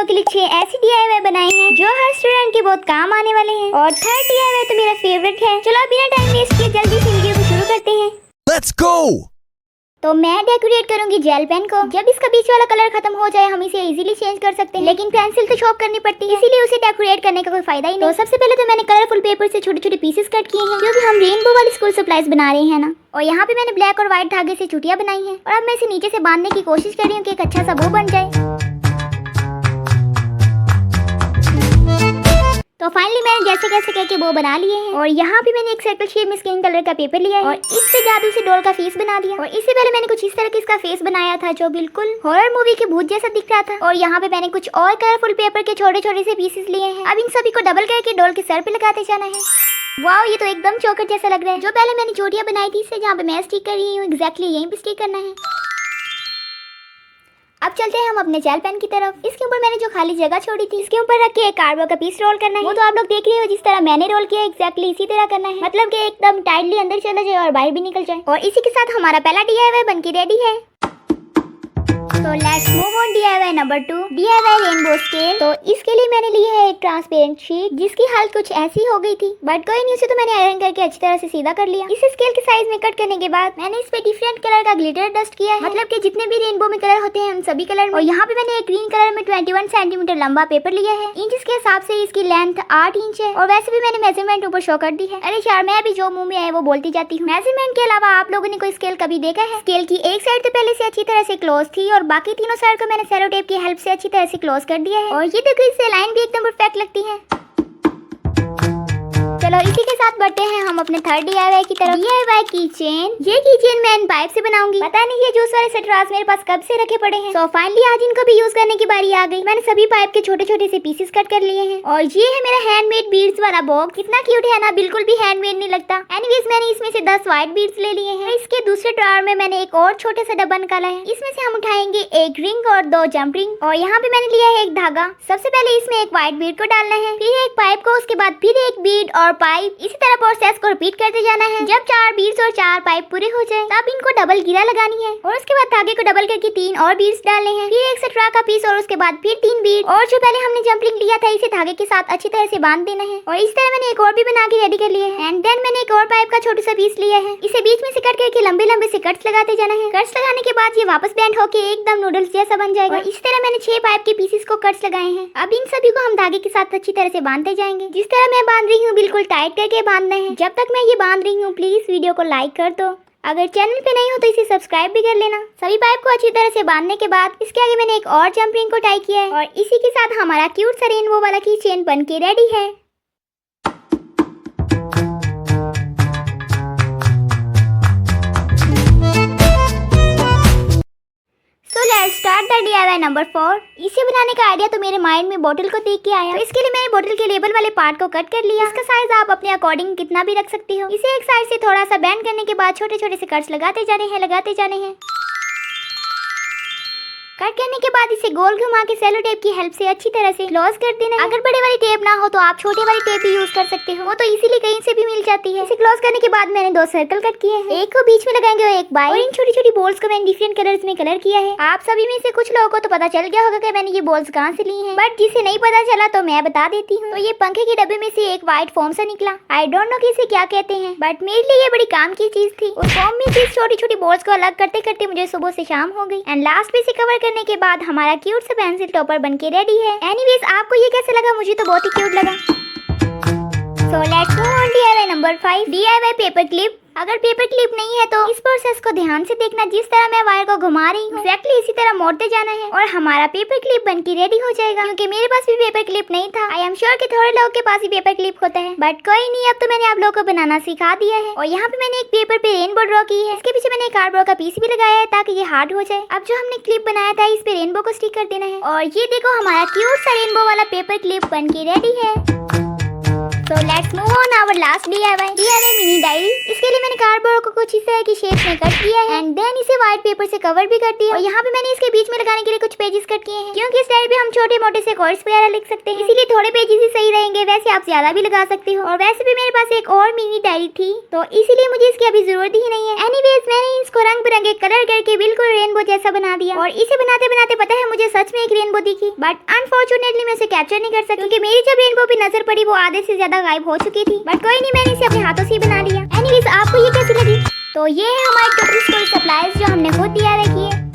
के लिए 6 ऐसे DIY बनाए हैं जो हर स्टूडेंट के बहुत काम आने वाले हैं। और थर्ड DIY तो मेरा फेवरेट है। चलो बिना टाइम वेस्ट किए जल्दी से वीडियो को शुरू करते हैं। Let's go! तो मैं डेकोरेट करूंगी जेल पेन को। जब इसका बीच वाला कलर खत्म हो जाए हम इसे इजीली चेंज कर सकते हैं, लेकिन पेंसिल तो शॉर्प करनी पड़ती है, इसीलिए उसे डेकोरेट करने का कोई फायदा ही नहीं। तो सबसे पहले तो मैंने कलरफुल पेपर से छोटे छोटे पीसेस कट किए हैं, क्योंकि हम रेनबो वाली स्कूल सप्लाईज बना रहे हैं ना। और यहाँ पे मैंने ब्लैक और व्हाइट धागे से चुटियां बनाई हैं और अब मैं इसे नीचे से बांधने की कोशिश कर रही हूँ कि एक अच्छा सा बो बन जाए। तो फाइनली मैंने जैसे कैसे करके वो बना लिए हैं। और यहाँ पे मैंने एक सर्कल शेप में स्किन कलर का पेपर लिया है और इससे जादू से डॉल का फेस बना दिया। और इससे पहले मैंने कुछ इस तरह का इसका फेस बनाया था जो बिल्कुल हॉरर मूवी के भूत जैसा दिख रहा था। और यहाँ पे मैंने कुछ और कलरफुल पेपर के छोटे छोटे से पीसेस लिए हैं। अब इन सभी को डबल करके डॉल के सर पे लगाते जाना है। वाओ, ये तो एकदम चौकट जैसा लग रहा है। जो पहले मैंने चोटियां बनाई थी इससे जहाँ पे मैं स्टिक कर रही हूँ एग्जैक्टली यहीं पे स्टिक करना है। अब चलते हैं हम अपने जेल पेन की तरफ। इसके ऊपर मैंने जो खाली जगह छोड़ी थी इसके ऊपर रख के एक कार्डबोर्ड का पीस रोल करना है। वो तो आप लोग देख रहे हो जिस तरह मैंने रोल किया एग्जैक्टली इसी तरह करना है, मतलब कि एकदम टाइटली अंदर चला जाए और बाहर भी निकल जाए। और इसी के साथ हमारा पहला DIY बन के रेडी है। तो let's move on DIY number 2, DIY rainbow scale. तो इसके लिए मैंने ली है एक ट्रांसपेरेंट शीट जिसकी हालत कुछ ऐसी हो गई थी, बट कोई नहीं, उसे तो मैंने आयरन करके अच्छी तरह से सीधा कर लिया। इस स्केल के साइज में कट करने के बाद मैंने इस पे डिफरेंट कलर का ग्लिटर डस्ट किया है, मतलब कि जितने भी रेनबो में कलर होते हैं उन सभी कलर में। और यहाँ पे मैंने एक ग्रीन कलर में 21 सेंटीमीटर लंबा पेपर लिया है। इंच के हिसाब से इसकी लेंथ 8 इंच है। और वैसे भी मैंने मेजरमेंट ऊपर शो कर दी है। अरे यार, मैं भी जो मुंह में आए वो बोलती जाती हूँ। मेजरमेंट के अलावा आप लोगों ने कोई स्केल कभी देखा है? स्केल की एक साइड तो पहले से अच्छी तरह से क्लोज थी और बाकी तीनों साइड मैंने सेलो टेप की हेल्प से अच्छी तरह से क्लोज कर दिया है। और ये देखो इससे लाइन भी एकदम परफेक्ट लगती है। चलो इसी के साथ बढ़ते हैं हम अपने थर्ड DIY की तरफ। DIY की चेन। ये की चेन मैं इन पाइप से बनाऊंगी। पता नहीं ये जूस वाले स्ट्रॉस मेरे पास कब से रखे पड़े हैं। सो फाइनली आज इनको भी यूज करने की बारी आ गई। मैंने सभी पाइप के छोटे छोटे से पीसेस कट कर लिए हैं। और ये है मेरा हैंडमेड बीड्स वाला बॉक्स। कितना क्यूट है ना, बिल्कुल भी हैंडमेड नहीं लगता। एनीवेज मैंने इसमें से 10 व्हाइट बीड्स ले लिए हैं। इसके दूसरे ड्रॉअर में मैंने एक और छोटा सा डब्बा निकाला है। इसमें से हम उठाएंगे एक रिंग और 2 जंप रिंग। और यहाँ पे मैंने लिया है एक धागा। सबसे पहले इसमें एक व्हाइट बीड को डालना है, फिर एक पाइप को, उसके बाद फिर एक बीड और पाइप। इसी तरह प्रोसेस को रिपीट करते जाना है। जब 4 बीड्स और 4 पाइप पूरे हो जाए तब इनको डबल गिरा लगानी है। और उसके बाद धागे को डबल करके 3 और बीड्स डालने हैं, फिर एक एक्स्ट्रा का पीस और उसके बाद फिर 3 बीड। और जो पहले हमने जंपलिंग लिया था इसे धागे के साथ अच्छी तरह से बांध देना है। और इस तरह मैंने एक और भी बना के रेडी कर लिया है। एंड देन मैंने एक और पाइप का छोटा सा पीस लिया है। इसे बीच में से कट करके लंबे लंबे से कट्स लगाते जाना है। कट्स लगाने के बाद ये वापस बेंड होके एकदम नूडल्स जैसा बन जाएगा। इस तरह मैंने 6 पाइप के पीसेस को कट्स लगाए हैं। अब इन सभी को हम धागे के साथ अच्छी तरह से बांधते जाएंगे। जिस तरह मैं बांध रही हूँ बिल्कुल टाइट करके बांधना है। जब तक मैं ये बांध रही हूँ प्लीज वीडियो को लाइक कर दो। अगर चैनल पे नहीं हो तो इसे सब्सक्राइब भी कर लेना। सभी पाइप को अच्छी तरह से बांधने के बाद इसके आगे मैंने एक और जंप रिंग को टाई किया है। और इसी के साथ हमारा क्यूट सा रेनबो वाला की चेन बन के रेडी है। Start the DIY number 4। इसे बनाने का आइडिया तो मेरे माइंड में बोतल को देख के आया। तो इसके लिए मैंने बोतल के लेबल वाले पार्ट को कट कर लिया। इसका साइज आप अपने अकॉर्डिंग कितना भी रख सकती हो। इसे एक साइड से थोड़ा सा बेंड करने के बाद छोटे छोटे से कट्स लगाते जाने हैं। कट करने के बाद इसे गोल घुमा के सेलो टेप की हेल्प से अच्छी तरह से क्लोज कर देना है। अगर बड़े वाली टेप ना हो तो आप छोटे वाली टेप भी यूज कर सकते हो, वो तो इजीली कहीं से भी मिल जाती है। इसे क्लोज करने के बाद मैंने 2 सर्कल कट किए हैं, एक को बीच में लगाएंगे और एक बाहर। और इन छोटी छोटी बॉल्स को मैंने डिफरेंट कलर्स में कलर किया है। आप सभी में से कुछ लोगों को तो पता चल गया होगा कि मैंने ये बॉल्स कहाँ से ली हैं, बट जिसे नहीं पता चला तो मैं बता देती हूँ। तो ये पंखे के डब्बे में से एक व्हाइट फोम से निकला। आई डोंट नो कि इसे क्या कहते हैं, बट मेरे लिए ये बड़ी काम की चीज थी। उस फोम में से छोटी छोटी बॉल्स को अलग करते करते मुझे सुबह से शाम हो गई। एंड लास्ट में इसे कवर करने के बाद हमारा क्यूट सा पेंसिल टॉपर बन के रेडी है। एनीवेज आपको ये कैसे लगा? मुझे तो बहुत ही क्यूट लगा। सो let's move on DIY number 5, DIY paper clip. अगर पेपर क्लिप नहीं है तो इस प्रोसेस को ध्यान से देखना। जिस तरह मैं वायर को घुमा रही हूँ एक्जैक्टली इसी तरह मोड़ते जाना है और हमारा पेपर क्लिप बन के रेडी हो जाएगा। क्योंकि मेरे पास भी पेपर क्लिप नहीं था। आई एम श्योर कि थोड़े लोगों के पास ही पेपर क्लिप होता है, बट कोई नहीं, अब तो मैंने आप लोगों को बनाना सिखा दिया है। और यहाँ पे मैंने एक पेपर पे रेनबो ड्रॉ की है। इसके पीछे मैंने एक कार्डबोर्ड का पीस भी लगाया है ताकि ये हार्ड हो जाए। अब जो हमने क्लिप बनाया था इस पे रेनबो को स्टिक कर देना है। और ये देखो हमारा क्यूट सा रेनबो वाला पेपर क्लिप बन के रेडी है। So let's move on our last DIY mini diary. इसके लिए मैंने कार्डबोर्ड को कुछ इस तरह की शेप में कट किया है एंड देन इसे व्हाइट पेपर से कवर भी कर दिया। और यहाँ पे मैंने इसके बीच में लगाने के लिए कुछ पेजेस कट किए हैं, क्योंकि इस डायरी पे हम छोटे मोटे से कोट्स वगैरह लिख सकते हैं, इसीलिए थोड़े पेजेस ही सही रहेंगे। वैसे आप ज्यादा भी लगा सकते हो, और वैसे भी मेरे पास एक और मिनी डायरी थी, तो इसीलिए मुझे इसकी अभी जरूरत ही नहीं है। एनीवेज मैंने इसको रंग बिरंगे कलर करके बिल्कुल रेनबो जैसा बना दिया, और इसे बनाते बनाते पता है मुझे सच में एक रेनबो दिखी, बट अनफॉर्चुनेटली मैं उसे कैप्चर नहीं कर सकी, क्योंकि मेरी जब रेनबो पे नजर पड़ी वो आधे से ज्यादा गायब हो चुकी थी। बट कोई नहीं, मैंने इसे अपने हाथों से ही बना लिया। एनीवेज आपको ये कैसी लगी? तो ये है हमारी टोटल स्कूल सप्लाईज जो हमने खुद तैयार किए।